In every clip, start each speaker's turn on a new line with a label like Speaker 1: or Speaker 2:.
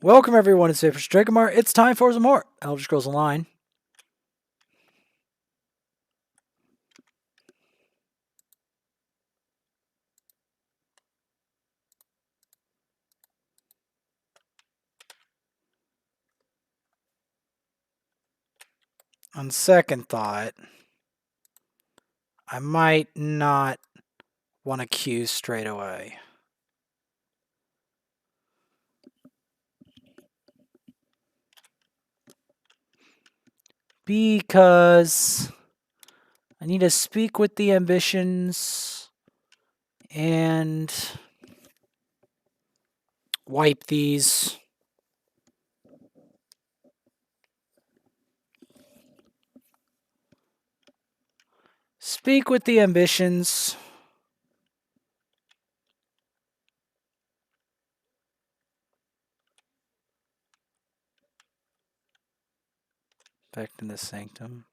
Speaker 1: Welcome everyone, it's Vapor Strigomar. It's time for some more Elder Scrolls Online. On second thought, I might not want to queue straight away. Because I need to speak with the ambitions and wipe these. Speak with the ambitions. Back in the sanctum.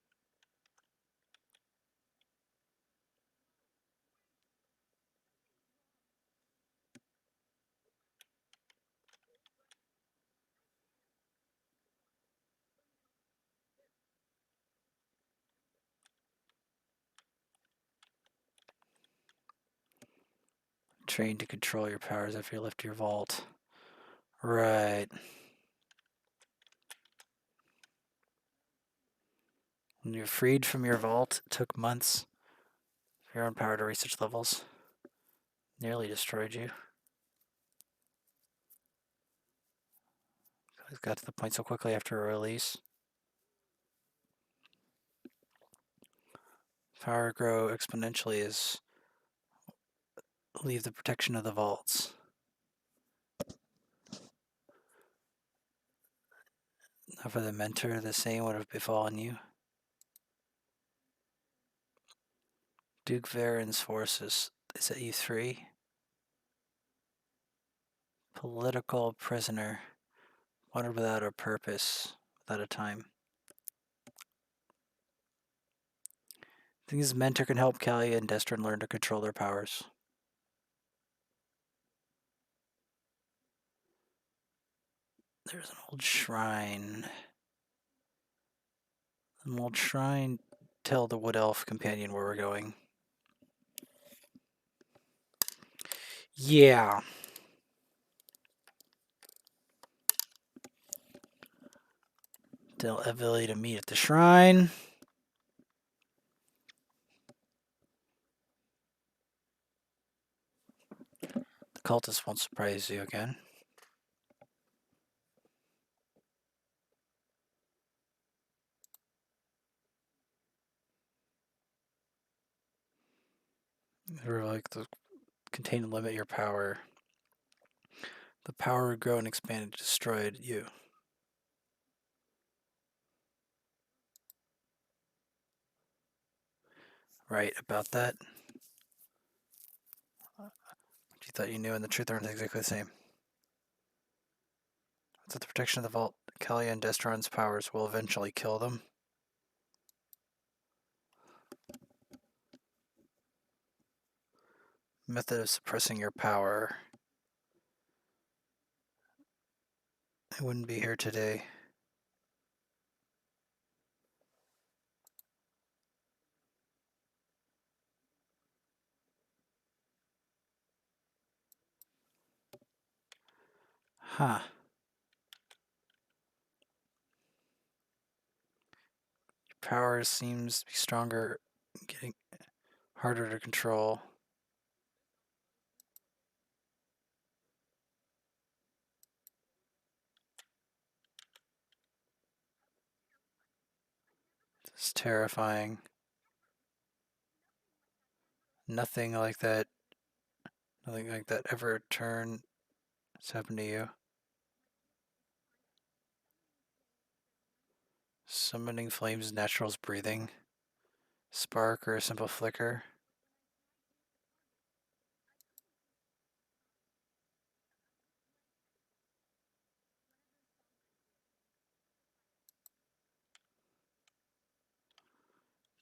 Speaker 1: Trained to control your powers after you left your vault. Right. When you're freed from your vault, it took months for your own power to reach such levels. Nearly destroyed you. It got to the point so quickly after a release. Power grow exponentially as leave the protection of the vaults. Now for the mentor, the same would have befallen you. Duke Varen's forces is at E3. Political prisoner. Wanted without a purpose, without a time. I think his mentor can help Kalia and Destrin learn to control their powers. There's an old shrine. An old shrine. Tell the Wood Elf companion where we're going. Yeah. The ability to meet at the shrine. The cultist won't surprise you again. Or like the contain and limit your power. The power would grow and expand and destroyed you. Right about that. You thought you knew, and the truth aren't exactly the same. Without the protection of the vault, Kalia and Destron's powers will eventually kill them. Method of suppressing your power. I wouldn't be here today. Huh. Your power seems to be stronger, getting harder to control. It's terrifying. Nothing like that ever has happened to you. Summoning flames natural as breathing. Spark or a simple flicker.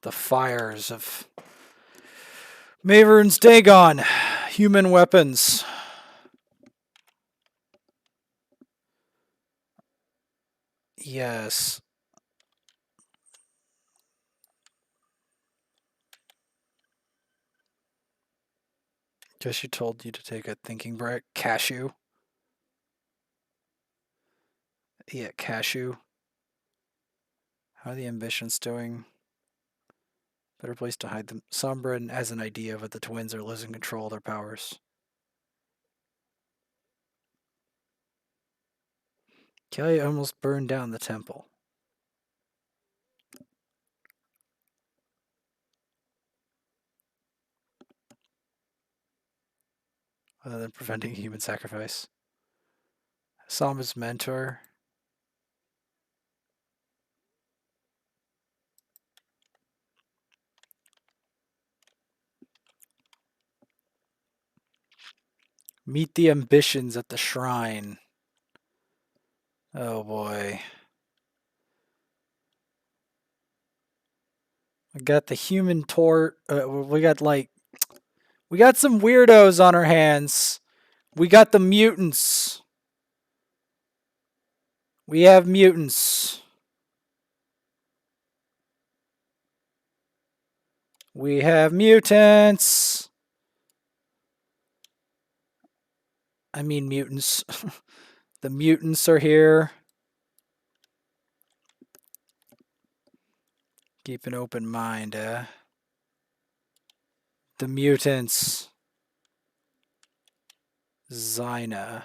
Speaker 1: The fires of Mavern's Dagon. Human weapons. Yes. Guess she told you to take a thinking break. Cashew. Yeah, cashew. How are the ambitions doing? Better place to hide them. Sombra has an idea, but the twins are losing control of their powers. Kelly almost burned down the temple. Other than preventing human sacrifice. Sombra's mentor. Meet the ambitions at the shrine. Oh boy. We got the human tort. We got some weirdos on our hands. We got the mutants. We have mutants. We have mutants. I mean mutants. The mutants are here. Keep an open mind, The mutants. Xynaa.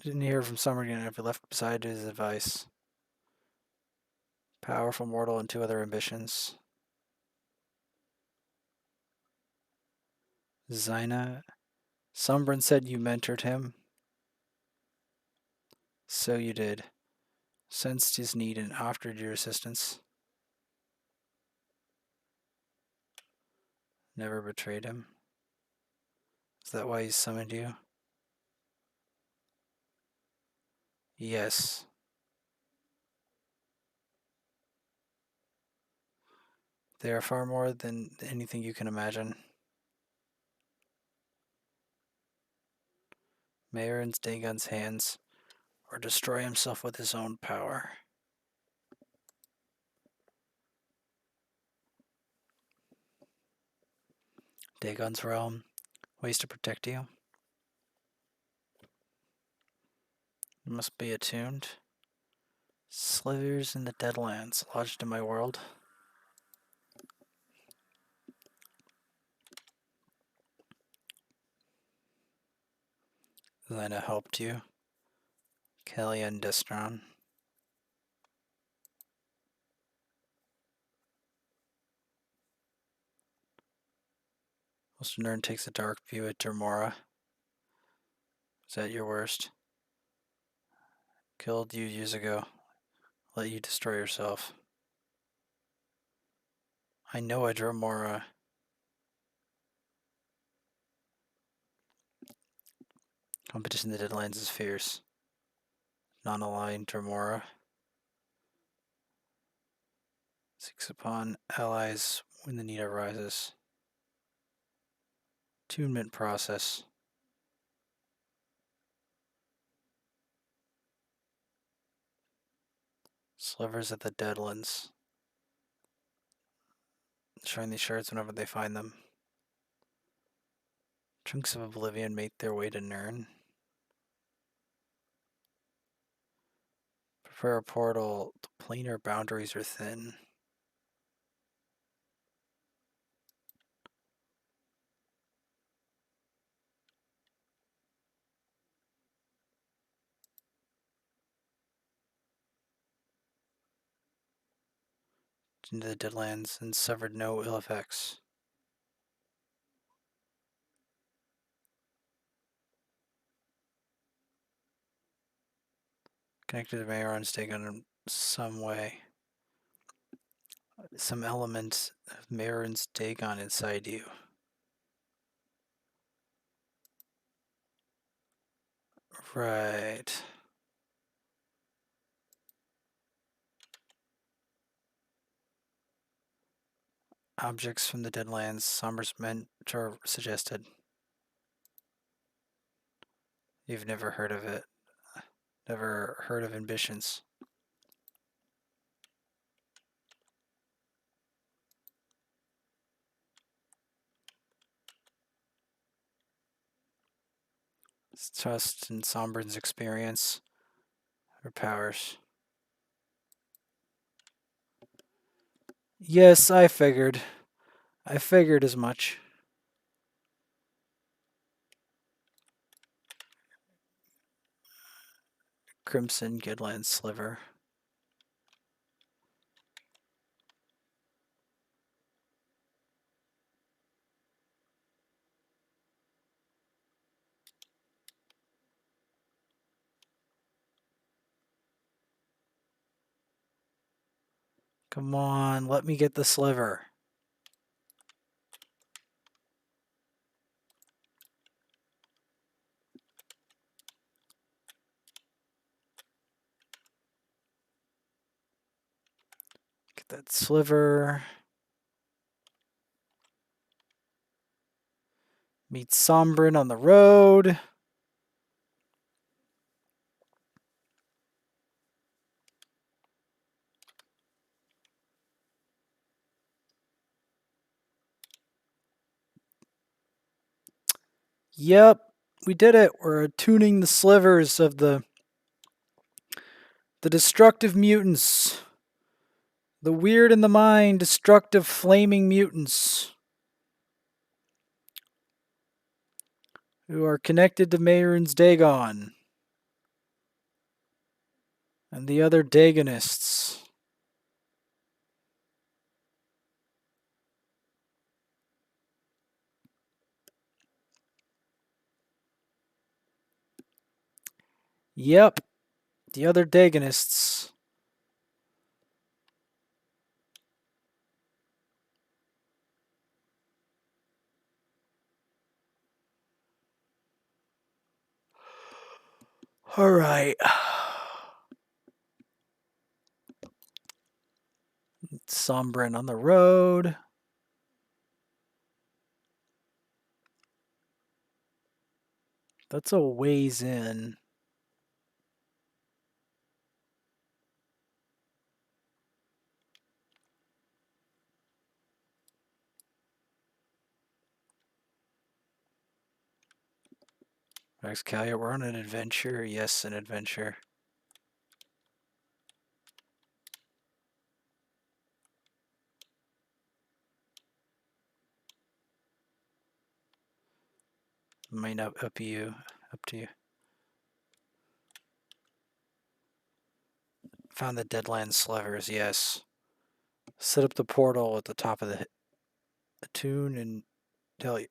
Speaker 1: Didn't hear from Summer again after left beside his advice. Powerful mortal and 2 other ambitions. Xynaa. Sombrin said you mentored him. So you did. Sensed his need and offered your assistance. Never betrayed him. Is that why he summoned you? Yes. They are far more than anything you can imagine. Marin's Dagon's hands, or destroy himself with his own power. Dagon's realm, ways to protect you. You must be attuned. Slivers in the Deadlands, lodged in my world. Lena helped you. Kelly and Destron. Most Nern takes a dark view at Dermora. Is that your worst? Killed you years ago. Let you destroy yourself. I know a Dermora. Competition in the Deadlands is fierce. Non-aligned Dermora. Seeks upon allies when the need arises. Attunement process. Slivers at the Deadlands. Shine these shards whenever they find them. Chunks of oblivion make their way to Nern. Prepare a portal. The planar boundaries are thin. Into the Deadlands and suffered no ill effects. Connected to Mayron's Dagon in some way. Some element of Mayron's Dagon inside you. Right. Objects from the Deadlands, Somber's mentor suggested. You've never heard of it. Never heard of ambitions. It's trust in Sombrin's experience or powers. Yes, I figured. I figured as much. Crimson Gidland Sliver. Come on, let me get the sliver. Get that sliver. Meet Sombrin on the road. Yep, we did it. We're attuning the slivers of the destructive mutants. The weird in the mind, destructive flaming mutants. Who are connected to Mehrunes Dagon. And the other Dagonists. Yep, the other Dagonists. All right. Sombrin on the road. That's a ways in. Rex Calliot, we're on an adventure. Yes, an adventure. Might not up to you. Found the Deadland Slivers, yes. Set up the portal at the top of the tune and tell you.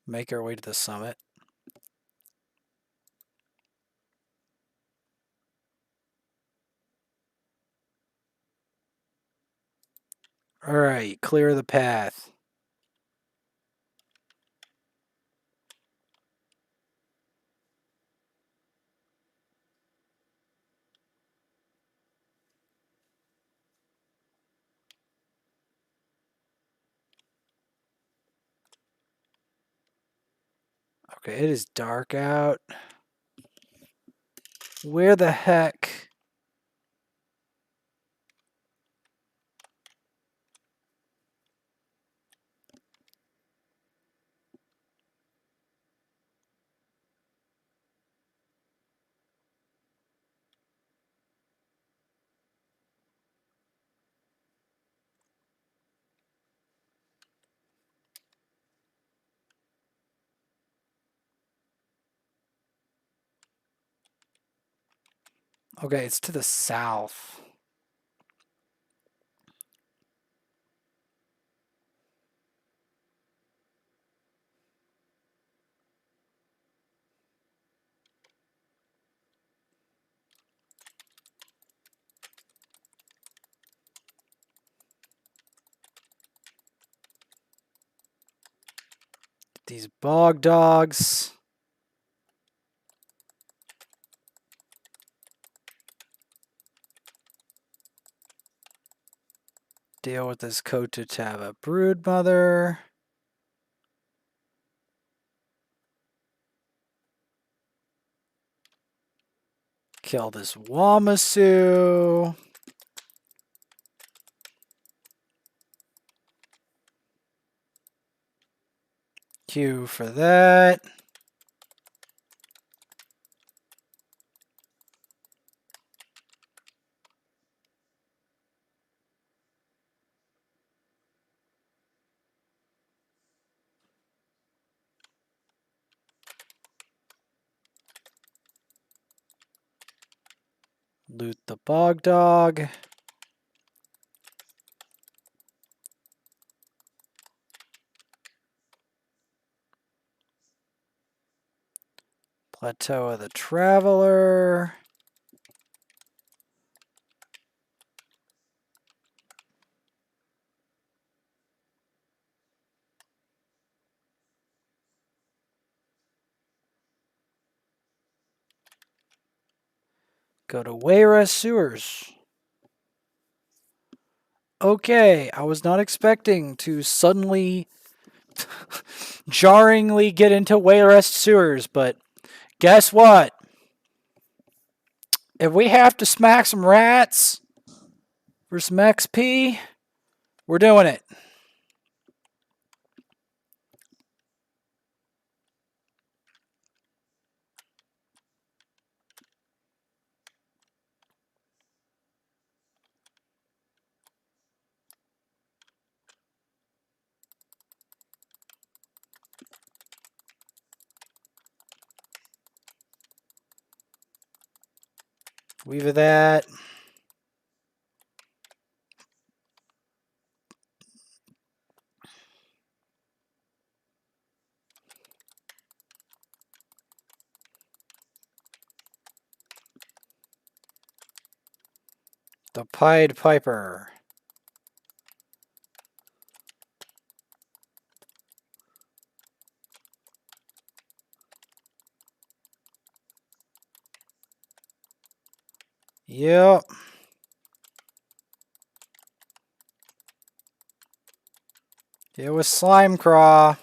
Speaker 1: Make our way to the summit. Alright, clear the path. Okay, it is dark out. Where the heck? Okay, it's to the south. These bog dogs. Deal with this Kotutava broodmother. Kill this Wamasu. Q for that. Loot the bog dog. Plateau of the Traveler. Go to Weira Sewers. Okay, I was not expecting to suddenly, jarringly get into Weira Sewers, but guess what? If we have to smack some rats for some XP, we're doing it. Weave that. The Pied Piper. Yep. It was Slime Craw.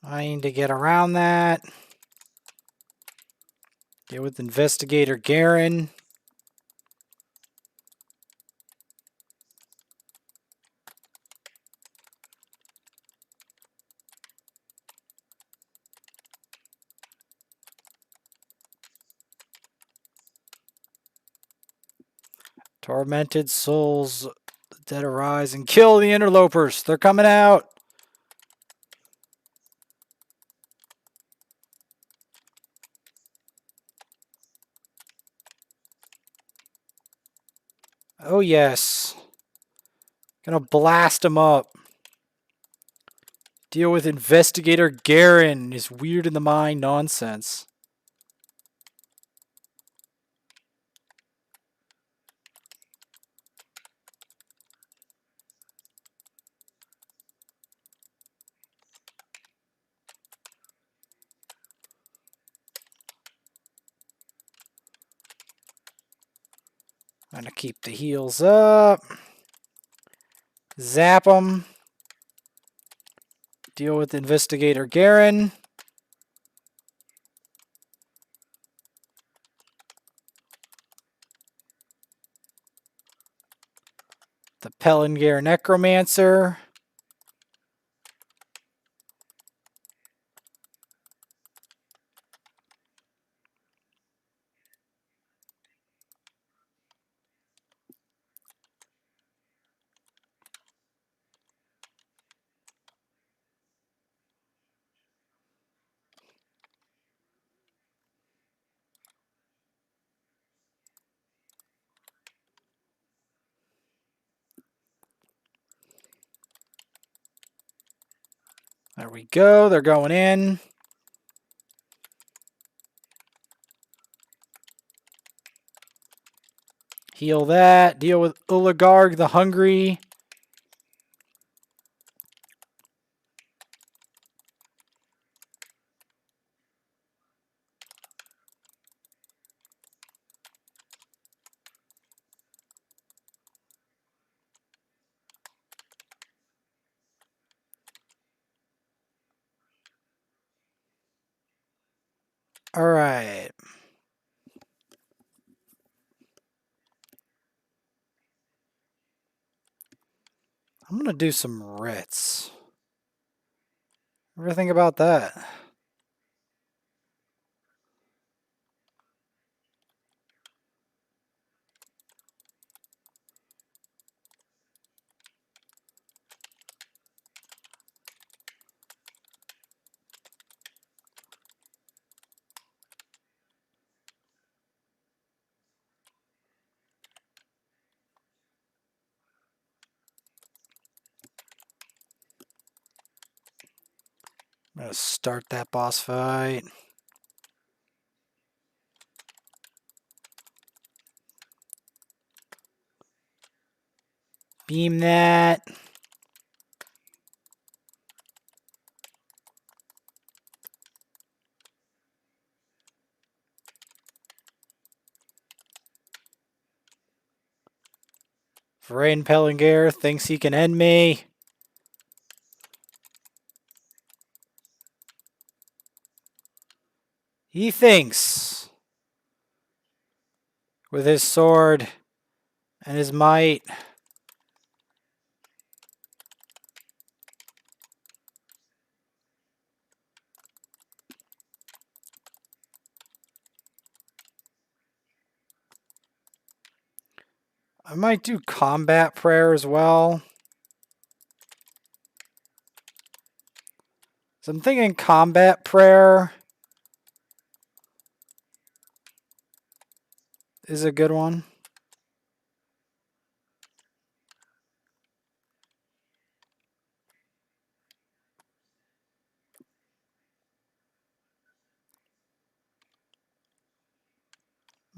Speaker 1: I need to get around that. Get with Investigator Garen. Tormented souls, the dead arise and kill the interlopers. They're coming out. Oh yes. Gonna blast them up. Deal with Investigator Garen. His weird in the mind nonsense. I'm gonna keep the heals up. Zap them. Deal with Investigator Garen. The Pellinger Necromancer. There we go. They're going in. Heal that. Deal with Oligarch the Hungry. All right. I'm going to do some Ritz. Ever think about that? I'm going to start that boss fight. Beam that. Vrain Pellinger thinks he can end me. He thinks with his sword and his might. I might do combat prayer as well. So I'm thinking combat prayer is a good one.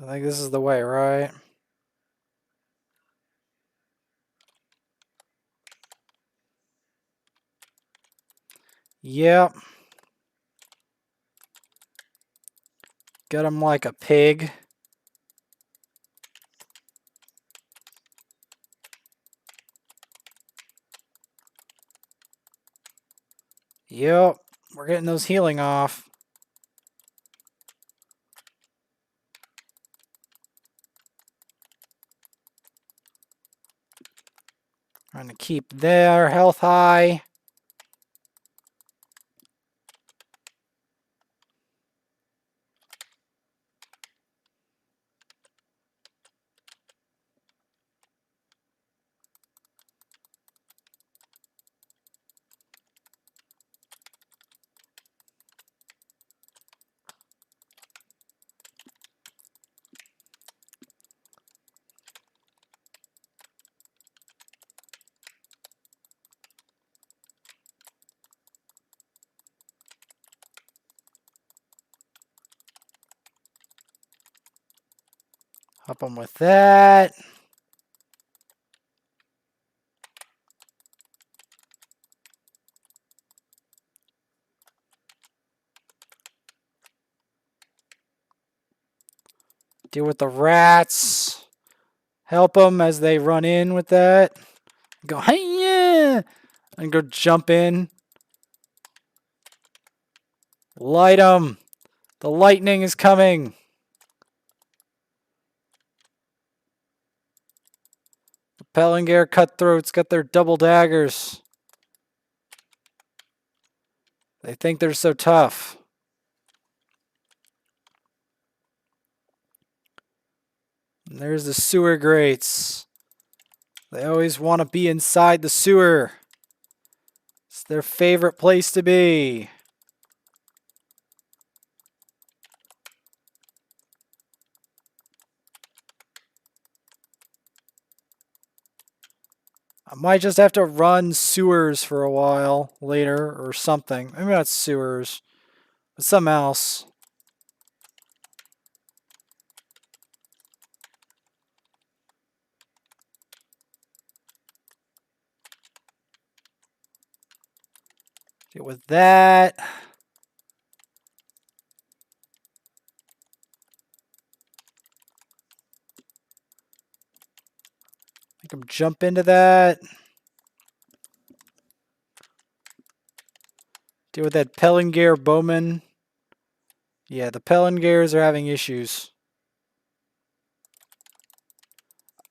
Speaker 1: I think this is the way, right? Yep. Get him like a pig. Yep. We're getting those healing off. Trying to keep their health high. Help them with that. Deal with the rats. Help them as they run in with that. Go, hey, yeah! And go jump in. Light them. The lightning is coming. The Pellinger cutthroats got their double daggers. They think they're so tough. And there's the sewer grates. They always want to be inside the sewer. It's their favorite place to be. I might just have to run sewers for a while later or something. Maybe not sewers, but something else. Deal with that. Make him jump into that. Deal with that Pellinger Bowman. Yeah, the Pellingers are having issues.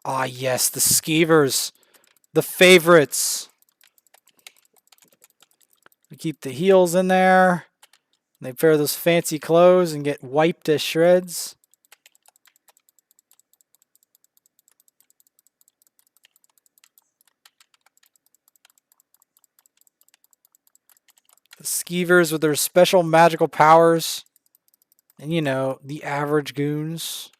Speaker 1: Ah, yes, the Skeevers. The favorites. We keep the heels in there. They wear those fancy clothes and get wiped to shreds. The Skeevers with their special magical powers. And, you know, the average goons.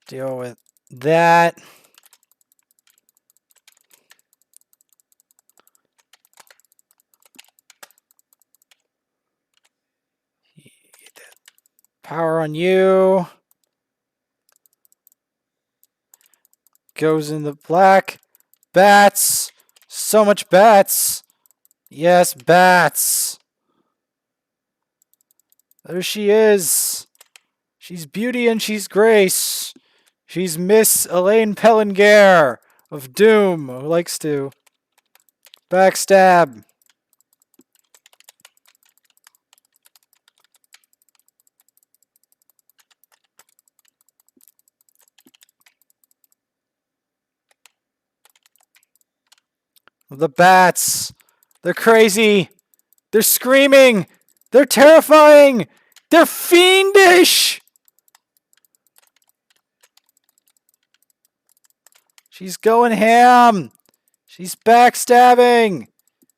Speaker 1: Deal with that. Power on you. Goes in the black. Bats. So much bats. Yes, bats. There she is. She's beauty and she's grace. She's Miss Elaine Pellinger of Doom, who likes to backstab. The bats. They're crazy. They're screaming. They're terrifying. They're fiendish. She's going ham. She's backstabbing.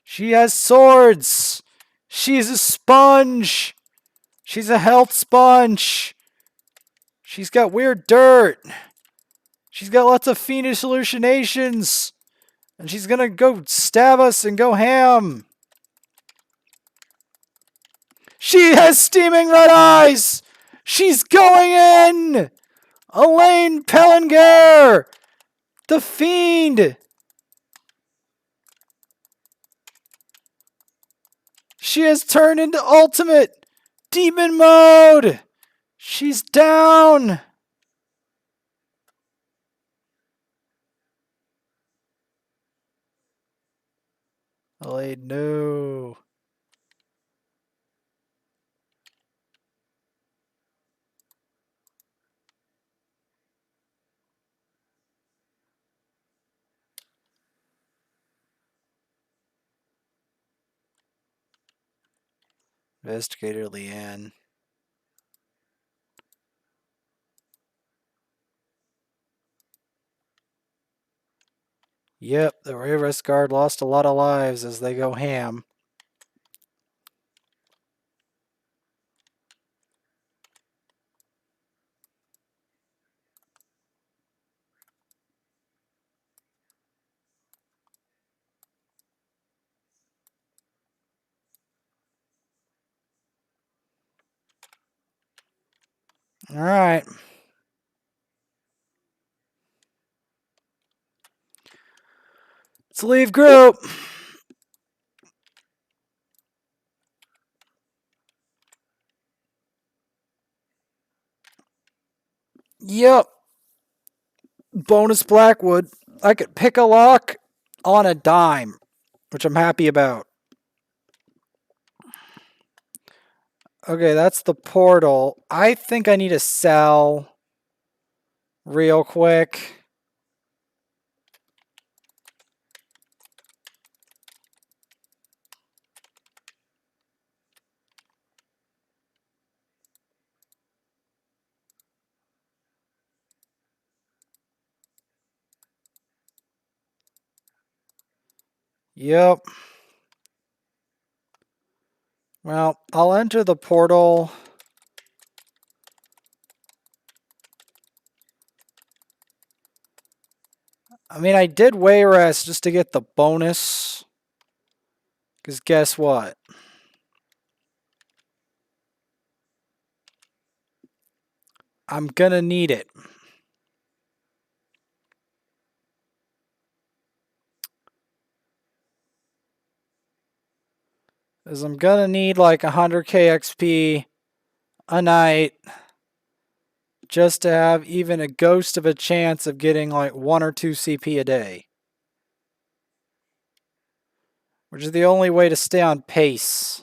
Speaker 1: She has swords. She's a sponge. She's a health sponge. She's got weird dirt. She's got lots of fiendish hallucinations. And she's gonna go stab us and go ham. She has steaming red eyes. She's going in. Elaine Pellinger. The Fiend. She has turned into ultimate demon mode. She's down. Elaine, no. Investigator Leanne. Yep, the Rayrest Guard lost a lot of lives as they go ham. All right. Let's leave group. Yep. Bonus Blackwood. I could pick a lock on a dime, which I'm happy about. Okay, that's the portal. I think I need to sell real quick. Yep. Well, I'll enter the portal. I mean, I did Wayrest just to get the bonus. Because guess what? I'm gonna need it. Because I'm gonna need like 100k XP a night just to have even a ghost of a chance of getting like 1 or 2 CP a day. Which is the only way to stay on pace.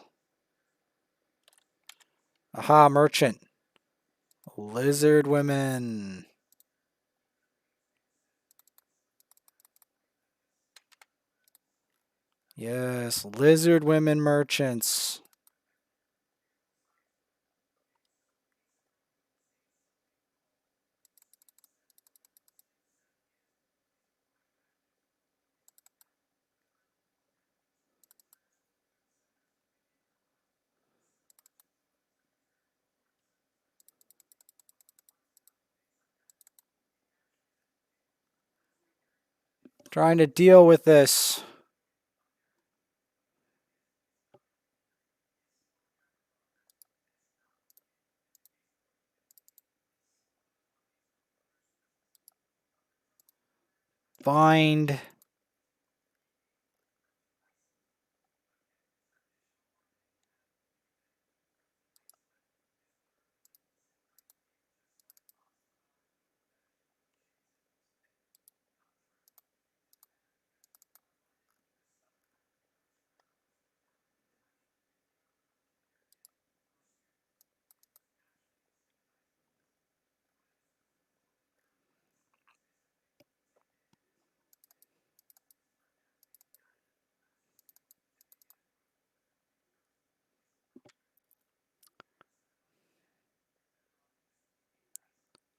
Speaker 1: Aha, merchant. Lizard women. Yes, lizard women merchants. Trying to deal with this. Find.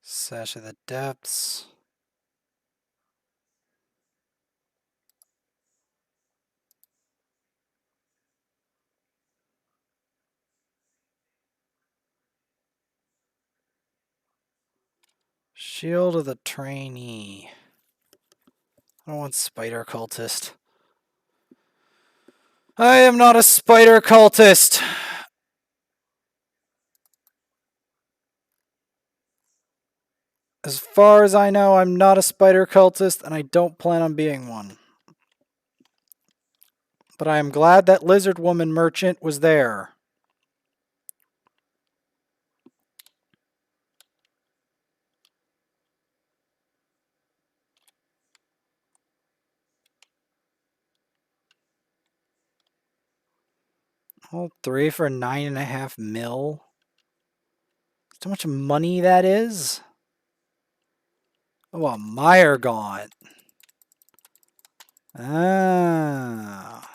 Speaker 1: Sash of the Depths. Shield of the Trainee. I don't want Spider Cultist. I am not a Spider Cultist! As far as I know, I'm not a Spider Cultist, and I don't plan on being one. But I am glad that Lizard Woman merchant was there. All 3 for 9.5 mil. How much money that is? Oh, a Mire Gaunt. Ah.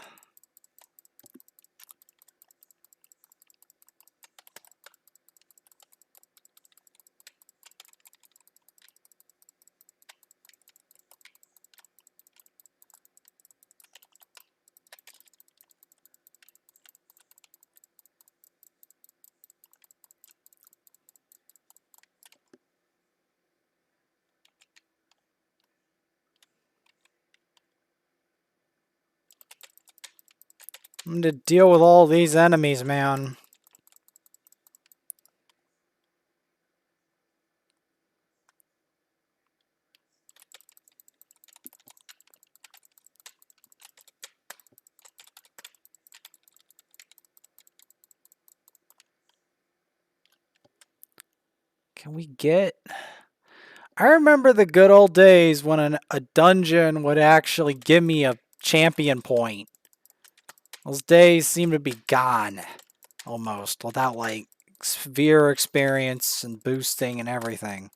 Speaker 1: I'm going to deal with all these enemies, man. Can we get... I remember the good old days when a dungeon would actually give me a champion point. Those days seem to be gone, almost, without, like, sphere experience and boosting and everything.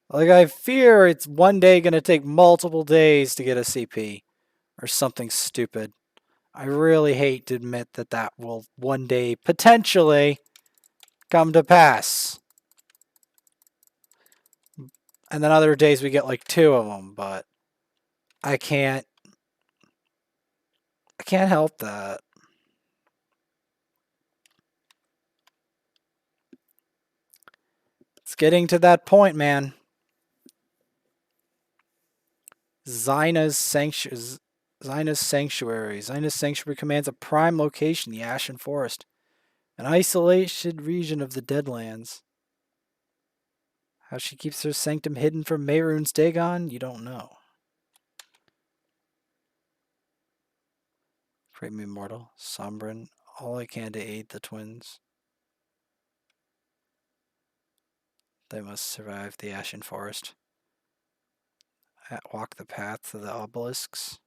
Speaker 1: Like, I fear it's one day going to take multiple days to get a CP. Or something stupid. I really hate to admit that that will one day potentially come to pass. And then other days we get like 2 of them, but I can't help that. It's getting to that point, man. Xynaa's sanctuary. Xynaa's sanctuary commands a prime location, the Ashen Forest, an isolated region of the Deadlands. How she keeps her sanctum hidden from Mehrunes Dagon, you don't know. Pray me, mortal, Sombrin, all I can to aid the twins. They must survive the Ashen Forest. Walk the path to the obelisks.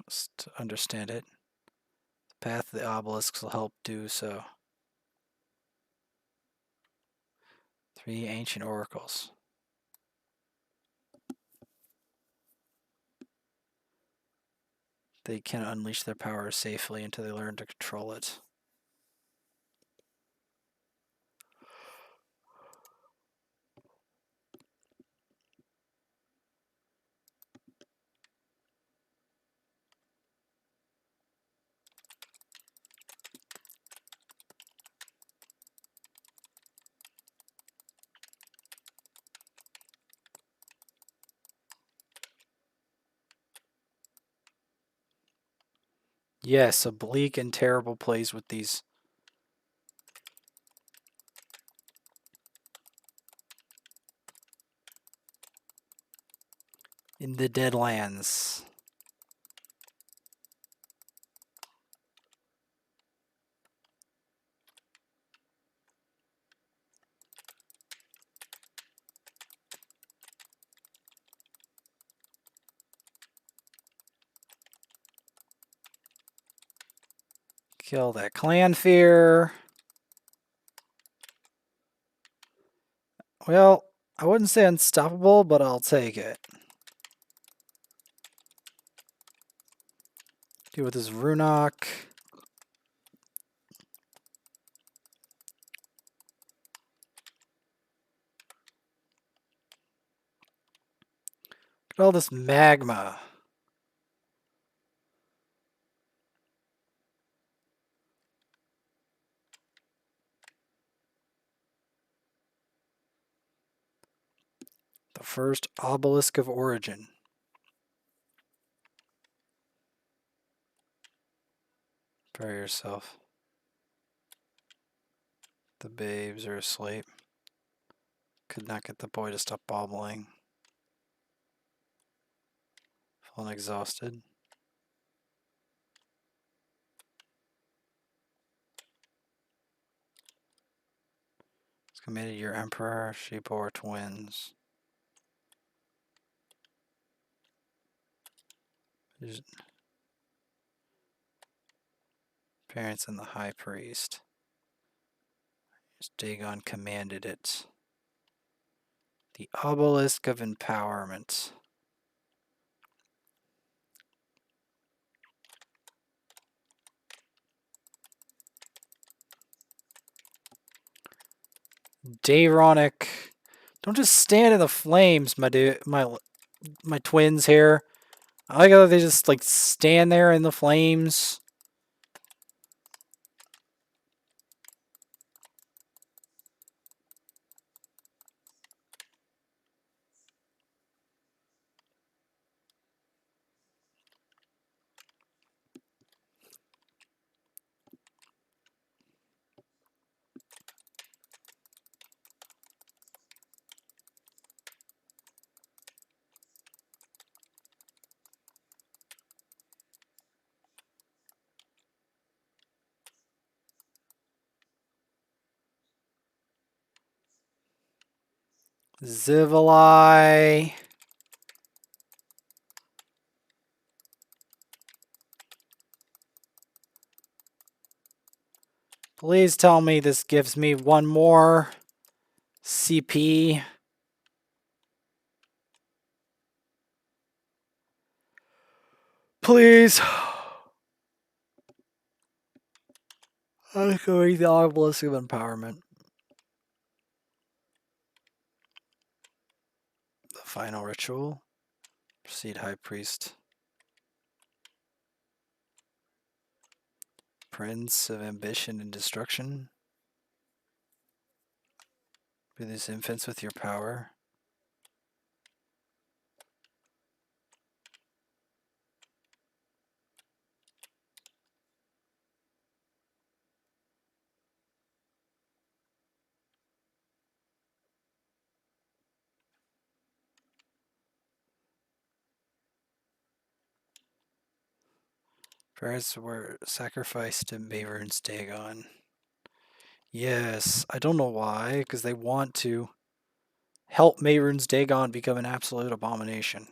Speaker 1: Must understand it. The path to the obelisks will help do so. 3 ancient oracles. They can unleash their power safely until they learn to control it. Yes, a bleak and terrible place with these. In the Deadlands. Kill that clan fear. Well, I wouldn't say unstoppable, but I'll take it. Deal with this Runok. Look at all this magma. The first obelisk of origin. Prepare yourself. The babes are asleep. Could not get the boy to stop bobbling. Feeling exhausted. It's committed your emperor. She bore twins. There's parents and the high priest. Dagon commanded it. The obelisk of empowerment. Dayronic. Don't just stand in the flames, my twins here. I like how they just like stand there in the flames. Zivilai. Please tell me this gives me one more CP. Please. I'm going the obelisk of empowerment. The final ritual. Proceed, High Priest. Prince of ambition and destruction. Be these infants with your power. Parents were sacrificed to Mavor's Dagon. Yes, I don't know why, because they want to help Mavor's Dagon become an absolute abomination.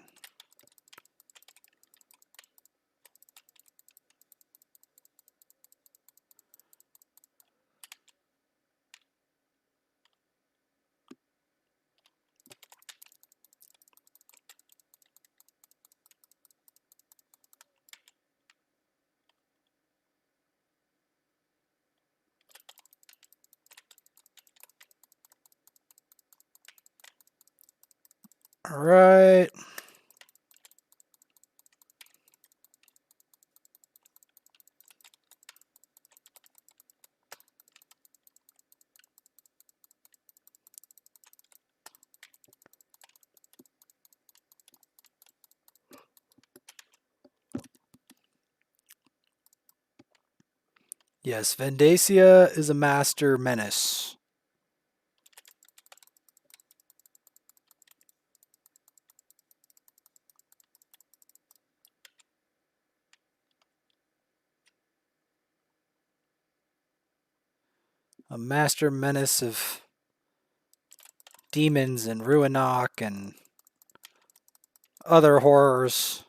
Speaker 1: All right. Yes, Vendacia is a master menace. A master menace of demons and Ruinok and other horrors.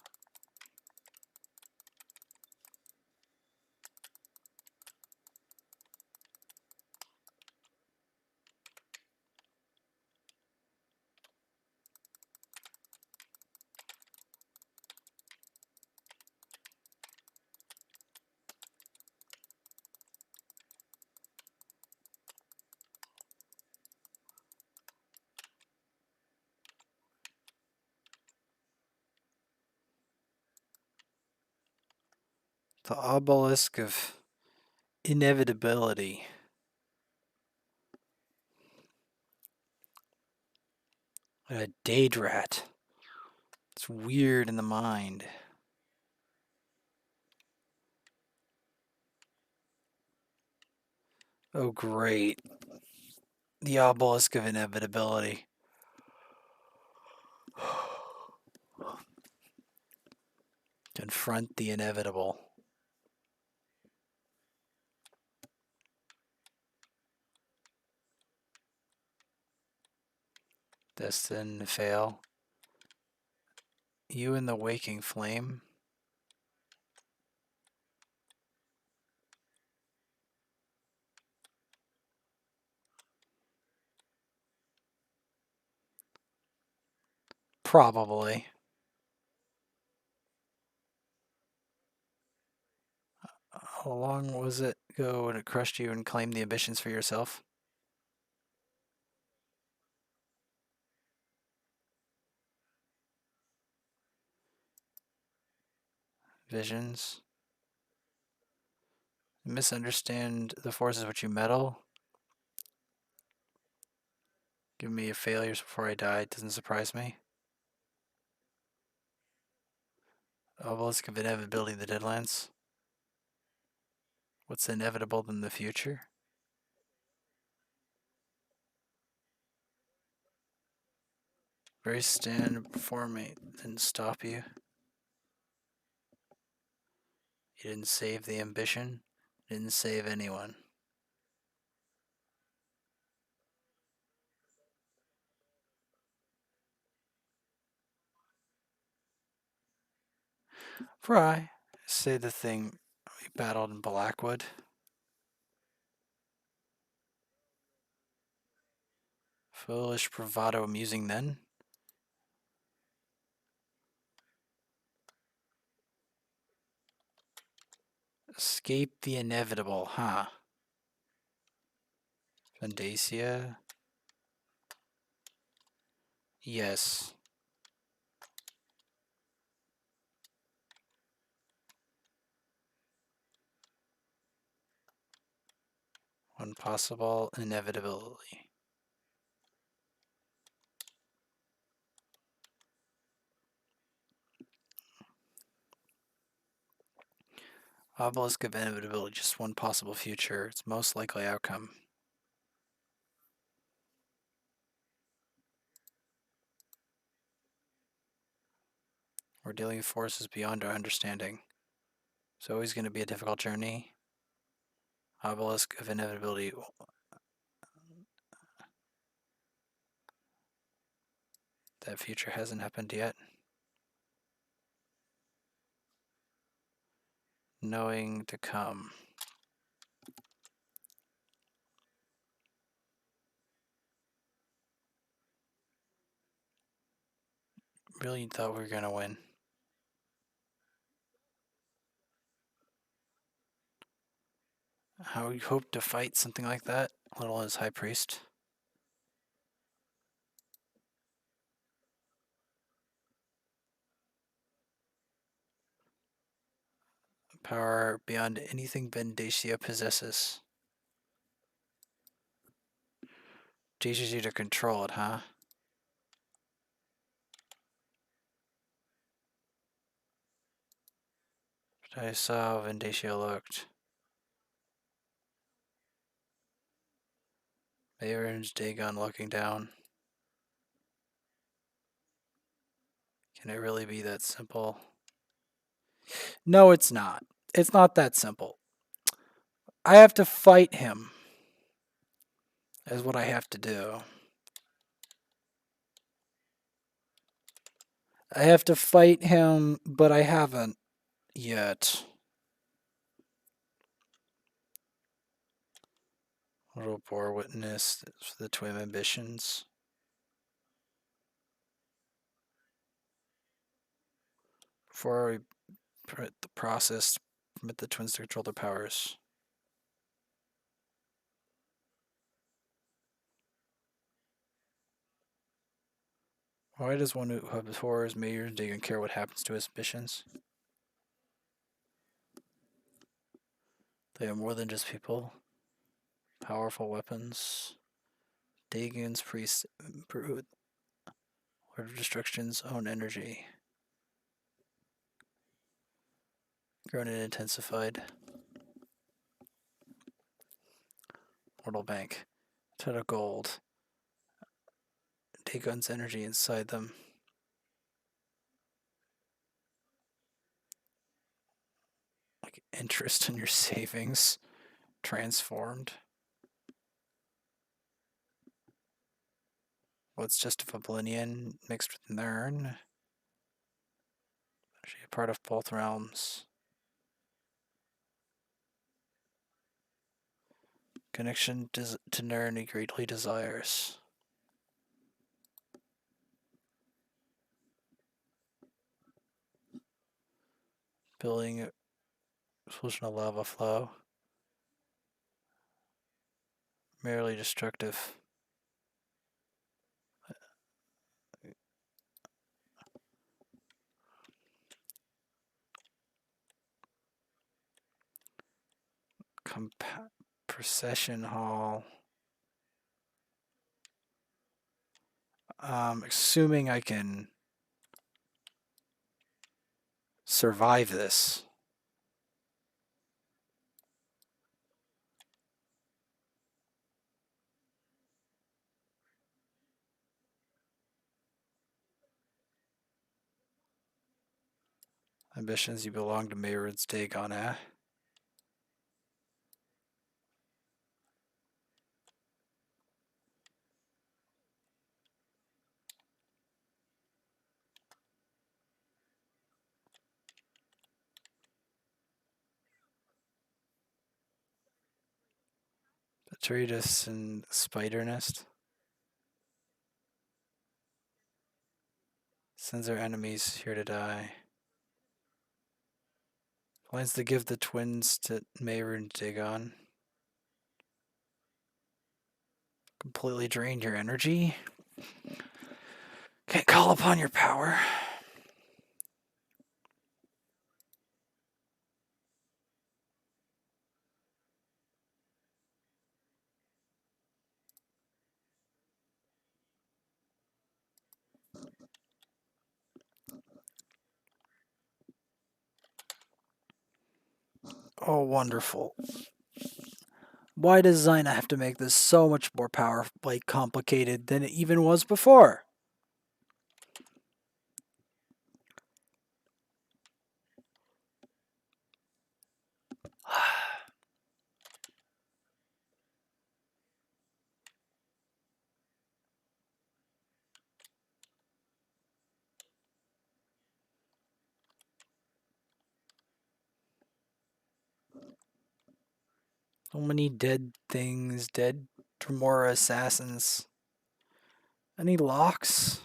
Speaker 1: The obelisk of inevitability. A Daedrat. It's weird in the mind. Oh, great. The obelisk of inevitability. Confront the inevitable. Destined to fail. You and the waking flame. Probably. How long was it ago when it crushed you and claimed the ambitions for yourself? Visions. Misunderstand the forces which you meddle. Give me a failures before I die. It doesn't surprise me. Obelisk of inevitability of the Deadlands. What's inevitable than the future? Very stand before me didn't stop you. You didn't save the ambition. Didn't save anyone. For I say the thing we battled in Blackwood. Foolish bravado amusing then. Escape the inevitable, huh? Vendacia? Yes. One possible inevitability. Obelisk of inevitability, just one possible future. Its most likely outcome. We're dealing with forces beyond our understanding. It's always going to be a difficult journey. Obelisk of inevitability. That future hasn't happened yet. Knowing to come. Really thought we were going to win. How you hope to fight something like that? Little as High Priest. Power beyond anything Vendacia possesses. Teaches you to control it, huh? But I saw how Vendacia looked. Marin's Dagon looking down. Can it really be that simple? No, it's not. It's not that simple. I have to fight him. Is what I have to do. I have to fight him, but I haven't yet. Little bore witness for the twin ambitions. Before we permit the process, permit the twins to control their powers. Why does one who abhors Mayor Dagon care what happens to his ambitions? They are more than just people. Powerful weapons. Dagon's priest, Lord of Destruction's own energy. Grown and intensified. Mortal Bank. Ton of gold. Dagon's energy inside them. Like interest in your savings. Transformed. What's just a Fablinian mixed with Nern? She a part of both realms. Connection to Nern he greatly desires. Building a solution of lava flow. Merely destructive. Procession hall. Assuming I can survive this. Ambitions, you belong to Mayrod's Dagon, eh? Detritus and Spider Nest. Sends our enemies here to die. Plans to give the twins to Mayru and Dagon. Completely drained your energy. Can't call upon your power. Oh, wonderful. Why does Xynaa have to make this so much more complicated than it even was before? So many dead things, dead Tremora assassins. Any locks?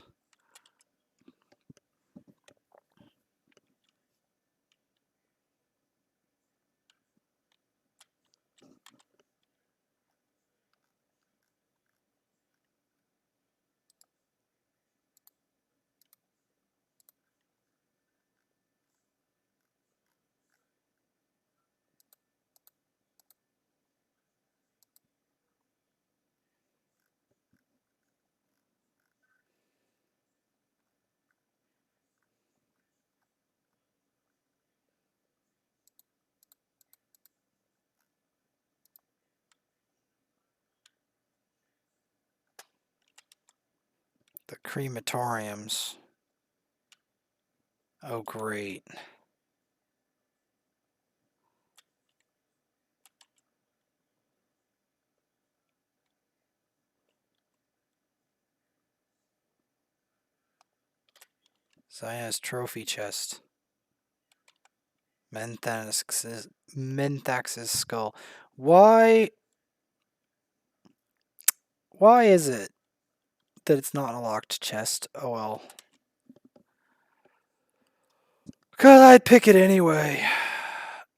Speaker 1: The crematoriums. Oh, great. Xyna's trophy chest. Menthax's skull. Why is it that it's not a locked chest? Oh well. Cause I'd pick it anyway.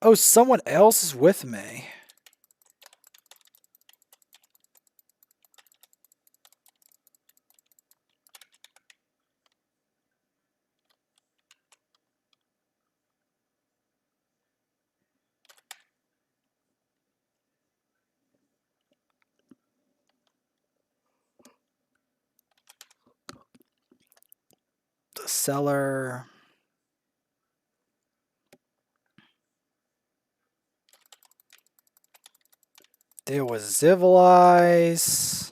Speaker 1: Oh, someone else is with me. The cellar. There was Zivilize.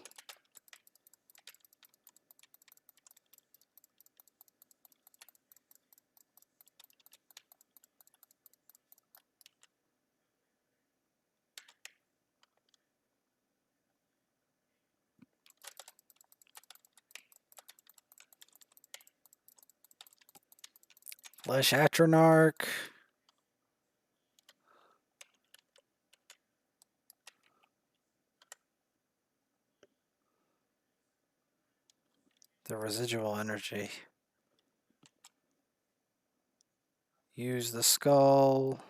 Speaker 1: Flesh Atronarch. The residual energy. Use the skull.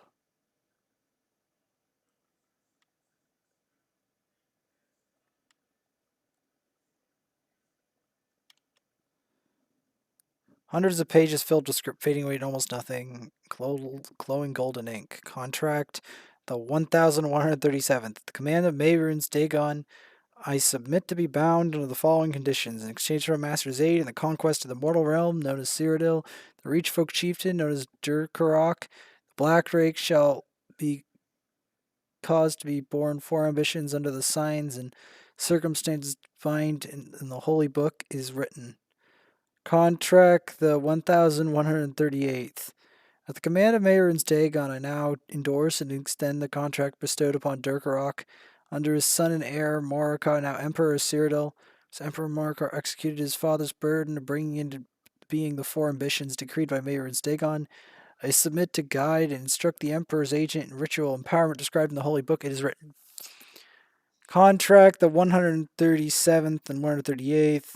Speaker 1: Hundreds of pages filled with script fading away to almost nothing. Glowing golden ink. Contract the 1137th. The command of Mayrune's Dagon. I submit to be bound under the following conditions. In exchange for a master's aid in the conquest of the mortal realm known as Cyrodiil, the Reachfolk chieftain known as Durkarok, the Black Rake shall be caused to be born four ambitions under the signs and circumstances defined in the holy book is written. Contract the 1138th. At the command of Mayrune's Dagon, I now endorse and extend the contract bestowed upon Durkarok under his son and heir, Moraka, now Emperor of Cyrodiil. As Emperor Moraka executed his father's burden of bringing into being the four ambitions decreed by Mayrune's Dagon, I submit to guide and instruct the Emperor's agent in ritual empowerment described in the Holy Book. It is written. Contract the 137th and 138th.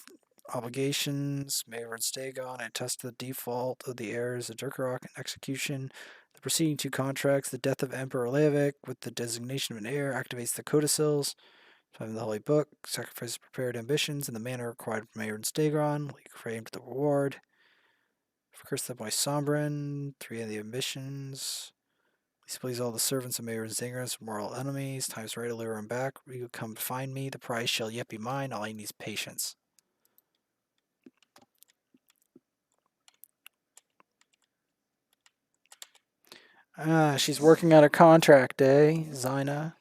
Speaker 1: Obligations. Mayrune's Dagon. I attest to the default of the heirs of Durkarok and execution. The The preceding two contracts, the death of Emperor Leovic with the designation of an heir activates the codicils. Time of the Holy Book, sacrifices prepared ambitions in the manner required from Mayor and Stegron. We claimed the reward. For curse the boy Sombrin, 3 of the ambitions. Please please all the servants of Mayor and Zingras, mortal enemies. Time's right to lure him back. You come find me. The prize shall yet be mine. All I need is patience. She's working out a contract, eh, Xynaa?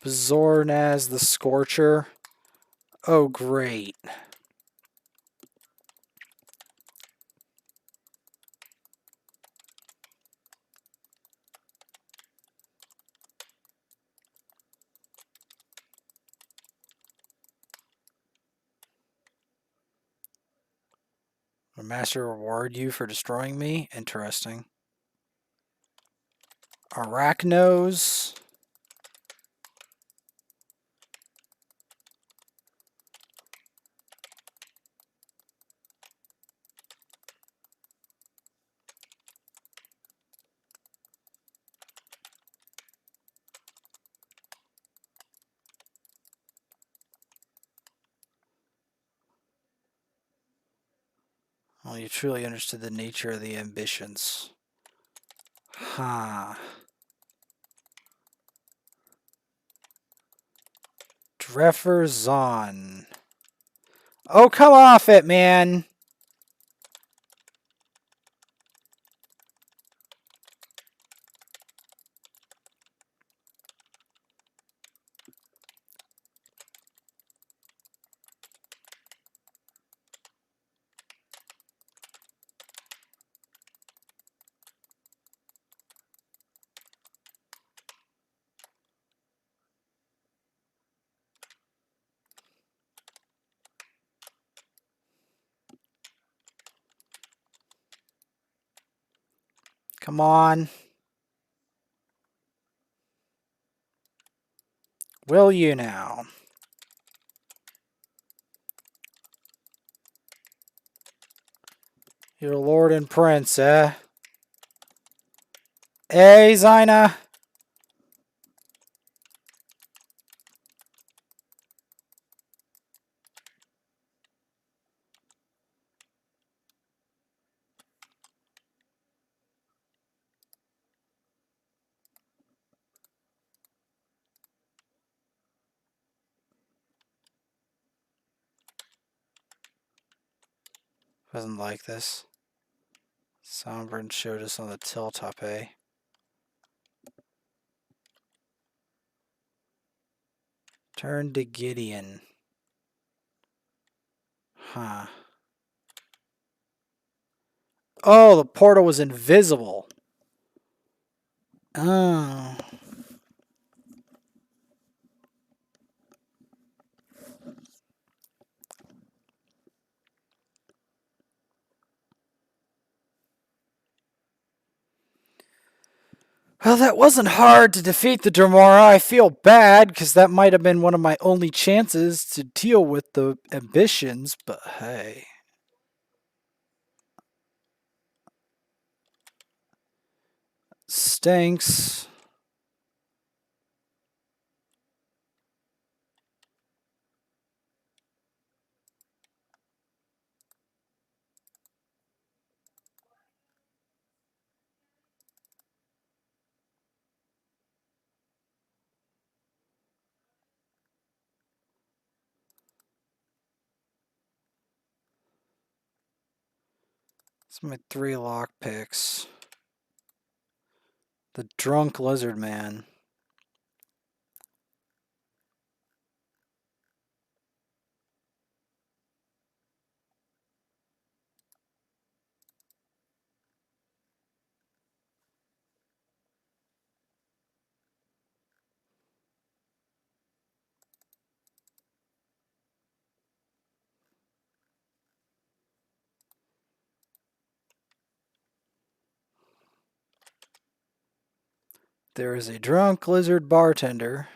Speaker 1: Zornaz the Scorcher. Oh, great. Will Master reward you for destroying me? Interesting. Arachnos. Well, you truly understood the nature of the ambitions. Huh. Drefferzon. Oh, come off it, man. Come on. Will you now? Your lord and prince, eh? Hey, Xynaa. Doesn't like this. Sombrin showed us on the tilltop, eh? Turn to Gideon. Huh. Oh, the portal was invisible. Oh. Well, that wasn't hard to defeat the Dremora. I feel bad because that might have been one of my only chances to deal with the ambitions, but hey. Stinks. It's my 3 lockpicks. The drunk lizard man. There is a drunk lizard bartender.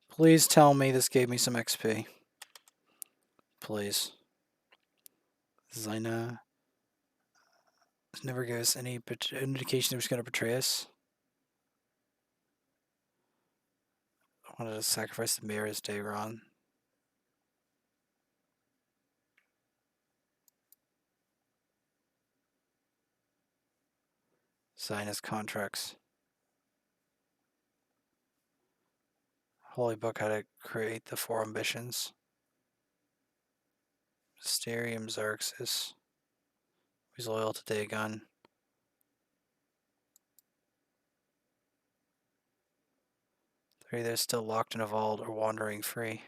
Speaker 1: Please tell me this gave me some XP. Please. Xynaa. This never gives any indication it was going to betray us. I wanted to sacrifice the mayor as Dagon. Sign his contracts. Holy book how to create the four ambitions. Mysterium Xerxes. He's loyal to Dagon. 3, they're still locked in a vault or wandering free.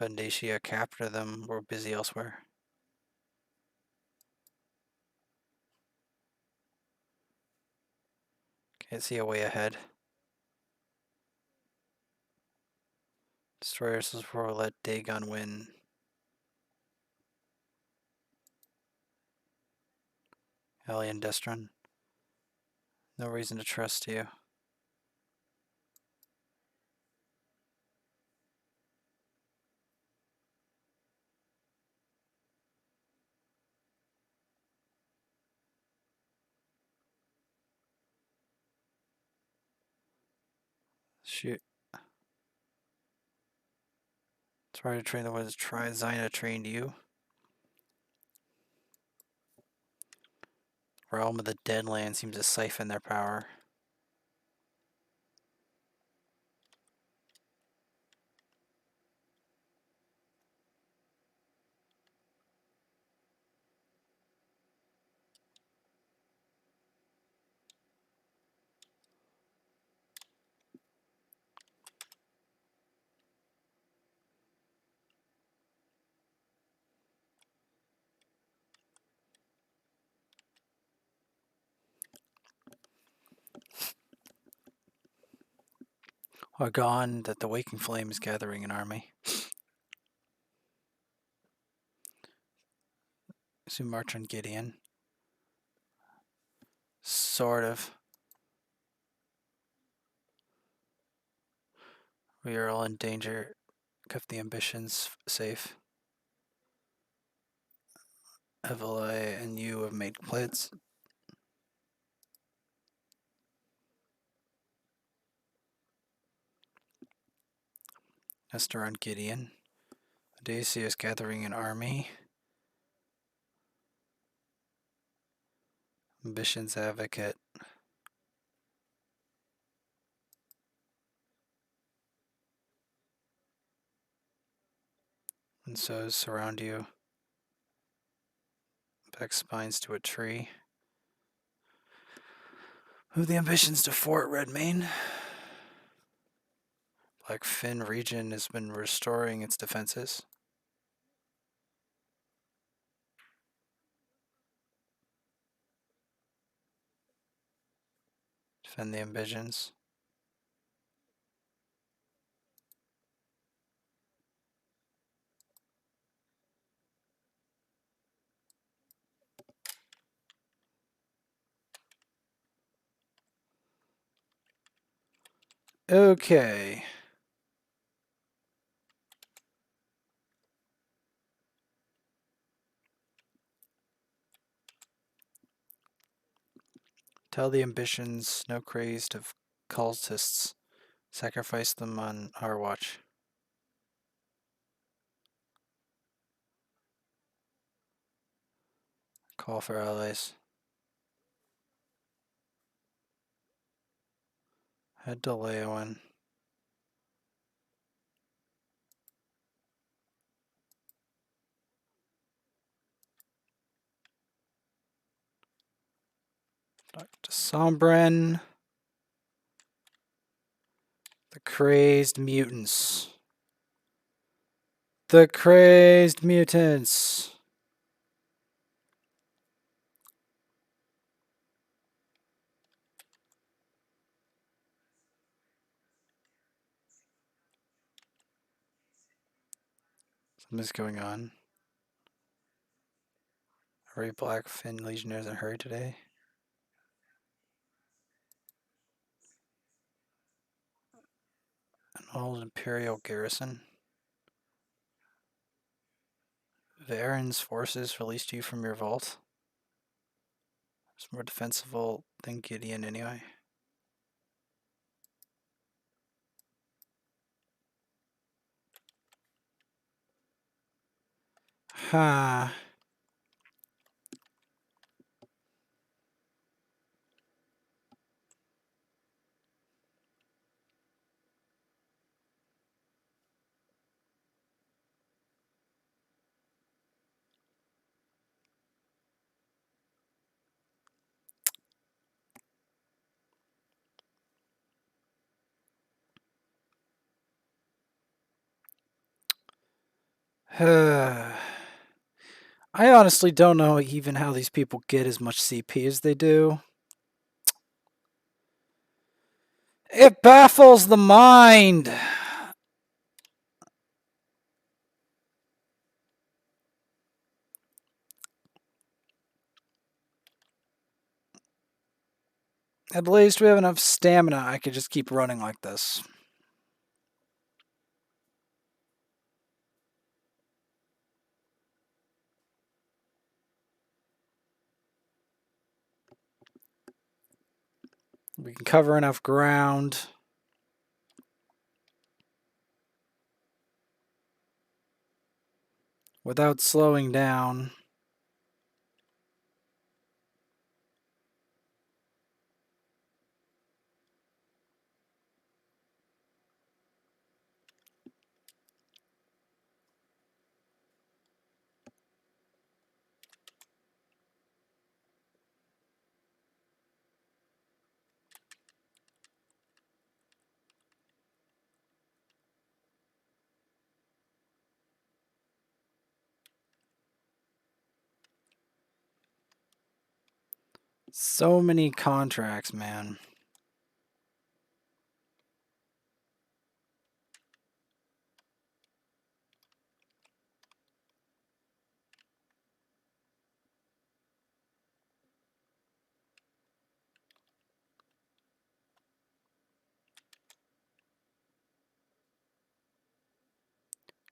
Speaker 1: Vendatia captured them, were busy elsewhere. Can't see a way ahead. Destroyers will let Dagon win. Alien Destron. No reason to trust you. Shoot. Try to train the ones. Try Xynaa trained you. Realm of the Deadland seems to siphon their power. Are gone that the waking flame is gathering an army. Soon march on Gideon. Sort of. We are all in danger. Kept the ambitions safe. Evelai and you have made complaints. Nestor on Gideon. Dacia is gathering an army. Ambitions advocate. And so surround you. Back spines to a tree. Move the ambitions to Fort Redmayne. Blackfin region has been restoring its defenses. Defend the ambitions. Okay. Tell the ambitions, no crazed of cultists. Sacrifice them on our watch. Call for allies. Head to Leowen. Dr. Sombren. The crazed mutants. The crazed mutants. Something's going on. Are we Blackfin Legionnaires in a hurry today? Old Imperial garrison. Varen's forces released you from your vault. It's more defensible than Gideon anyway. Huh. I honestly don't know even how these people get as much CP as they do. It baffles the mind. At least we have enough stamina. I could just keep running like this. We can cover enough ground. Without slowing down. So many contracts, man.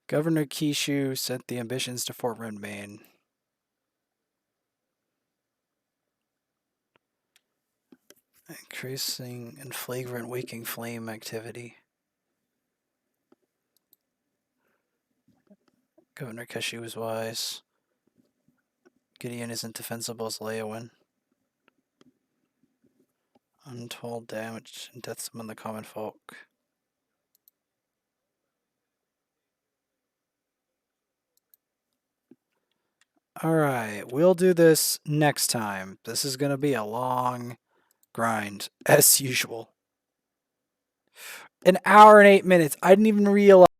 Speaker 1: Governor Kishu sent the ambitions to Fort Red, Maine. Increasing and flagrant waking flame activity. Governor Kishu was wise. Gideon isn't defensible as Leowin. Untold damage and deaths among the common folk. Alright, we'll do this next time. This is going to be a long grind, as usual. An hour and 8 minutes. I didn't even realize.